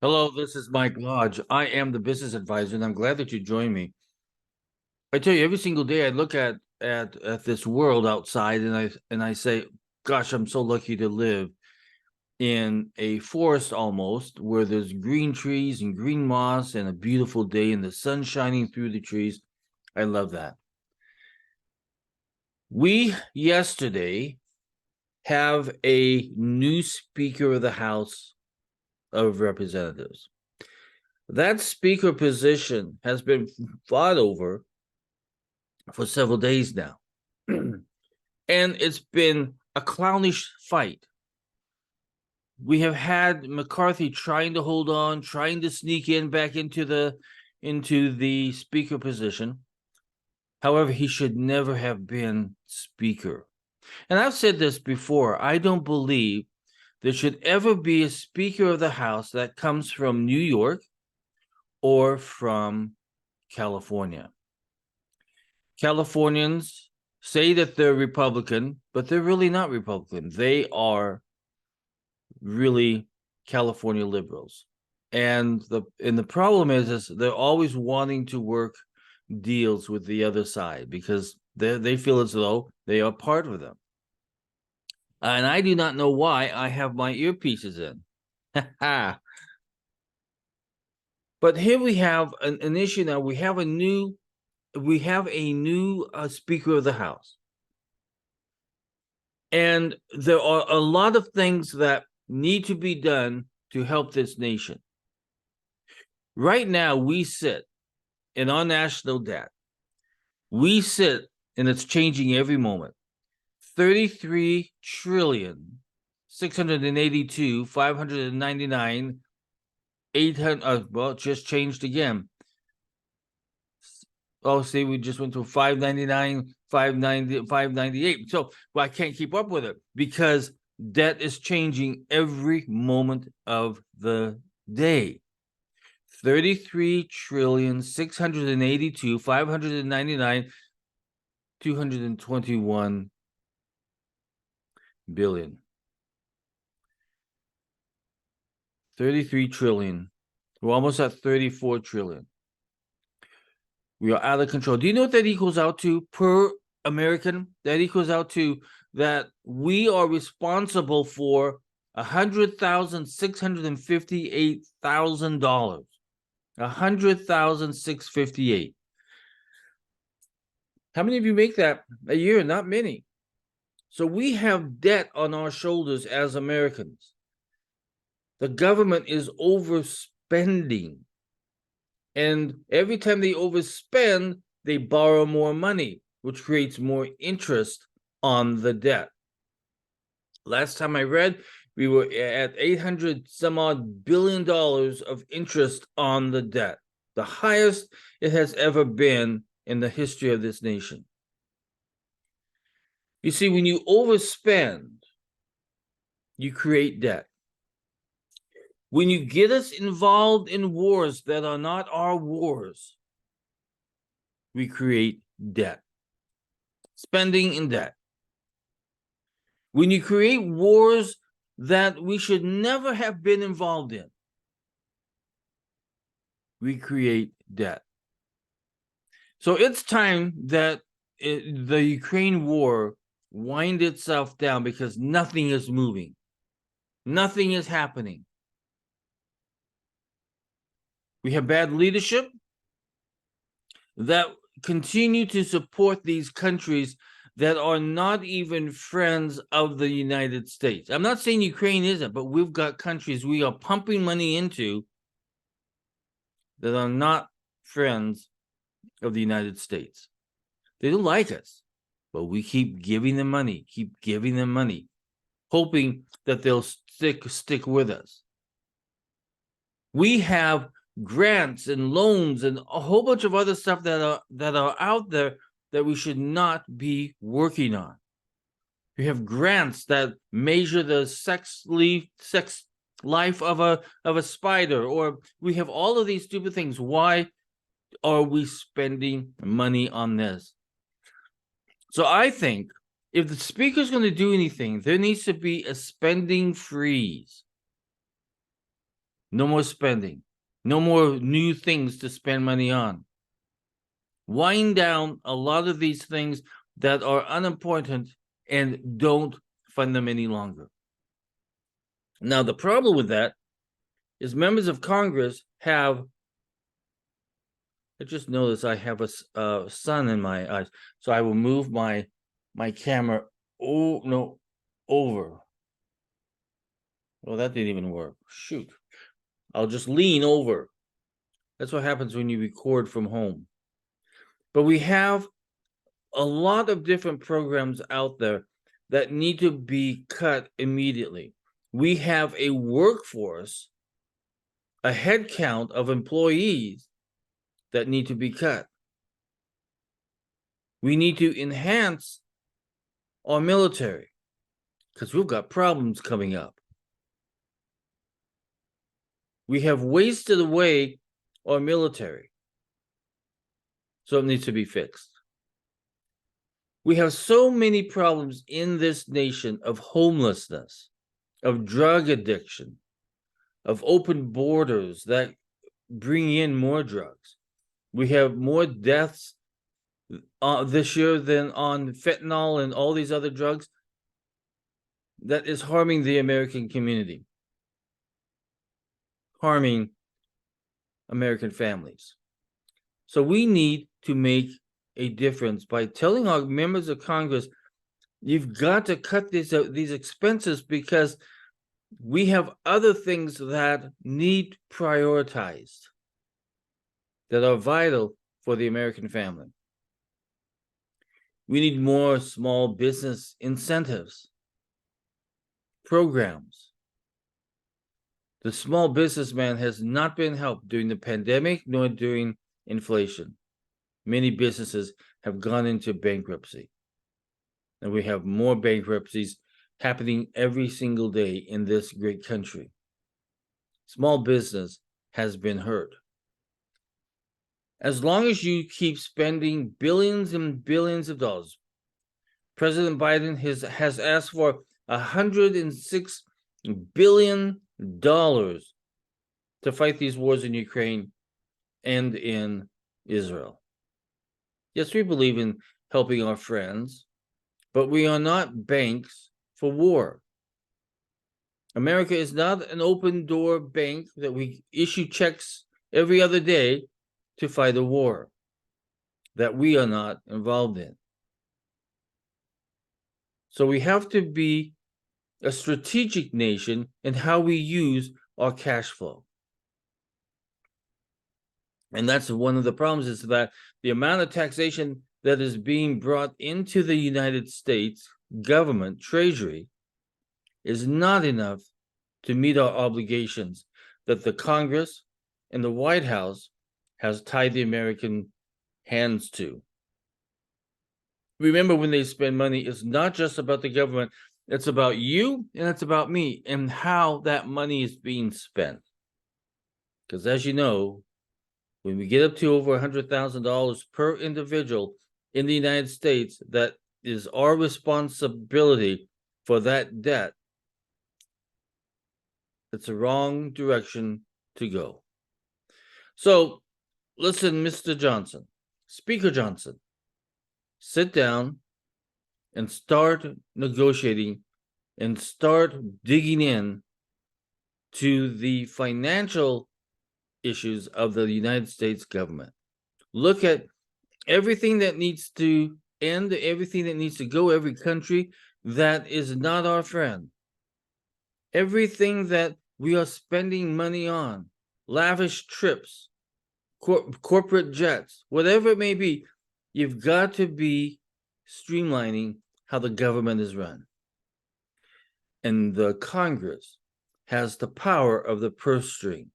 Hello, this is Mike Lodge. I am the business advisor, and I'm glad that you joined me. I tell you, every single day I look at this world outside, and I say, "Gosh, I'm so lucky to live in a forest almost, where there's green trees and green moss, and a beautiful day, and the sun shining through the trees. I love that." We yesterday have a new Speaker of the House of Representatives. That speaker position has been fought over for several days now. And it's been a clownish fight. We have had McCarthy trying to hold on, trying to sneak in back into the speaker position. However, he should never have been speaker. And I've said this before, I don't believe there should ever be a Speaker of the House that comes from New York or from California. Californians say that they're Republican, but they're really not Republican. They are really California liberals. And the problem is they're always wanting to work deals with the other side because they feel as though they are part of them. And I do not know why I have my earpieces in. But here we have an issue now. We have a new Speaker of the House. And there are a lot of things that need to be done to help this nation. Right now, we sit in our national debt. We sit, and it's changing every moment, 33 trillion, 682, 599, 800, well, it just changed again. Oh, see, we just went to 599, 590, 598. So, well, I can't keep up with it because debt is changing every moment of the day. 33 trillion, 682, 599, 221 billion. 33 trillion. We're almost at 34 trillion. We are out of control. Do you know what that equals out to per American? That equals out to that we are responsible for $100,658,000. 100,658. How many of you make that a year? Not many. So we have debt on our shoulders as Americans. The government is overspending. And every time they overspend, they borrow more money, which creates more interest on the debt. Last time I read, we were at 800 some odd billion dollars of interest on the debt, the highest it has ever been in the history of this nation. You see, when you overspend, you create debt. When you get us involved in wars that are not our wars, we create debt. Spending and debt. When you create wars that we should never have been involved in, we create debt. So it's time that the Ukraine war wind itself down because nothing is moving. Nothing is happening. We have bad leadership that continue to support these countries that are not even friends of the United States. I'm not saying Ukraine isn't, but we've got countries we are pumping money into that are not friends of the United States. They don't like us, but we keep giving them money, hoping that they'll stick with us. We have grants and loans and a whole bunch of other stuff that are out there that we should not be working on. We have grants that measure the sex life of a spider, or we have all of these stupid things. Why are we spending money on this? So I think if the speaker's going to do anything, there needs to be a spending freeze. No more spending. No more new things to spend money on. Wind down a lot of these things that are unimportant and don't fund them any longer. Now, the problem with that is members of Congress have, I just noticed I have a sun in my eyes, so I will move my camera over. Well, that didn't even work. Shoot. I'll just lean over. That's what happens when you record from home. But we have a lot of different programs out there that need to be cut immediately. We have a workforce, a head count of employees that need to be cut. We need to enhance our military because we've got problems coming up. We have wasted away our military, so it needs to be fixed. We have so many problems in this nation of homelessness, of drug addiction, of open borders that bring in more drugs. We have more deaths this year than on fentanyl and all these other drugs that is harming the American community, harming American families. So we need to make a difference by telling our members of Congress, you've got to cut these expenses because we have other things that need prioritized that are vital for the American family. We need more small business incentives, programs. The small businessman has not been helped during the pandemic nor during inflation. Many businesses have gone into bankruptcy. And we have more bankruptcies happening every single day in this great country. Small business has been hurt. As long as you keep spending billions and billions of dollars, President Biden has asked for $106 billion to fight these wars in Ukraine and in Israel. Yes, we believe in helping our friends, but we are not banks for war. America is not an open door bank that we issue checks every other day to fight a war that we are not involved in. So we have to be a strategic nation in how we use our cash flow. And that's one of the problems, is that the amount of taxation that is being brought into the United States government, Treasury, is not enough to meet our obligations that the Congress and the White House has tied the American hands to. Remember, when they spend money, it's not just about the government, it's about you and it's about me and how that money is being spent. Because as you know, when we get up to over $100,000 per individual in the United States, that is our responsibility for that debt. It's the wrong direction to go. So listen, Mr. Johnson, Speaker Johnson, sit down and start negotiating and start digging in to the financial issues of the United States government. Look at everything that needs to end, everything that needs to go, every country that is not our friend. Everything that we are spending money on, lavish trips, corporate jets, whatever it may be, you've got to be streamlining how the government is run. And the Congress has the power of the purse string.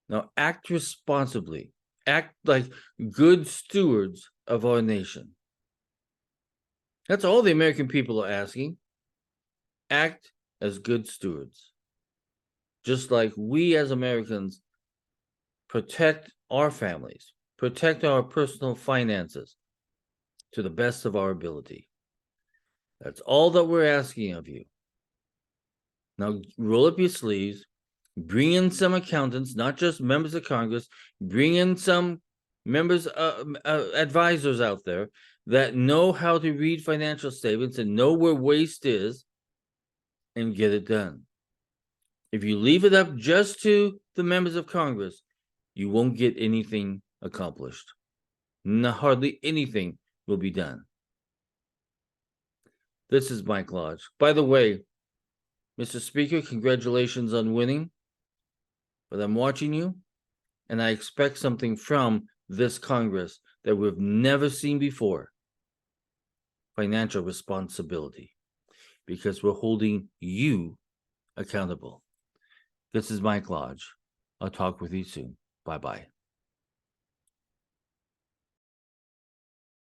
Now, act responsibly. Act like good stewards of our nation. That's all the American people are asking. Act as good stewards. Just like we as Americans protect our families, protect our personal finances to the best of our ability. That's all that we're asking of you. Now, roll up your sleeves, Bring in some accountants, not just members of Congress. Bring in some members, advisors out there that know how to read financial statements and know where waste is, and get it done. If you leave it up just to the members of Congress, you won't get anything accomplished. Hardly anything will be done. This is Mike Lodge. By the way, Mr. Speaker, congratulations on winning. But I'm watching you, and I expect something from this Congress that we've never seen before. Financial responsibility. Because we're holding you accountable. This is Mike Lodge. I'll talk with you soon. Bye-bye.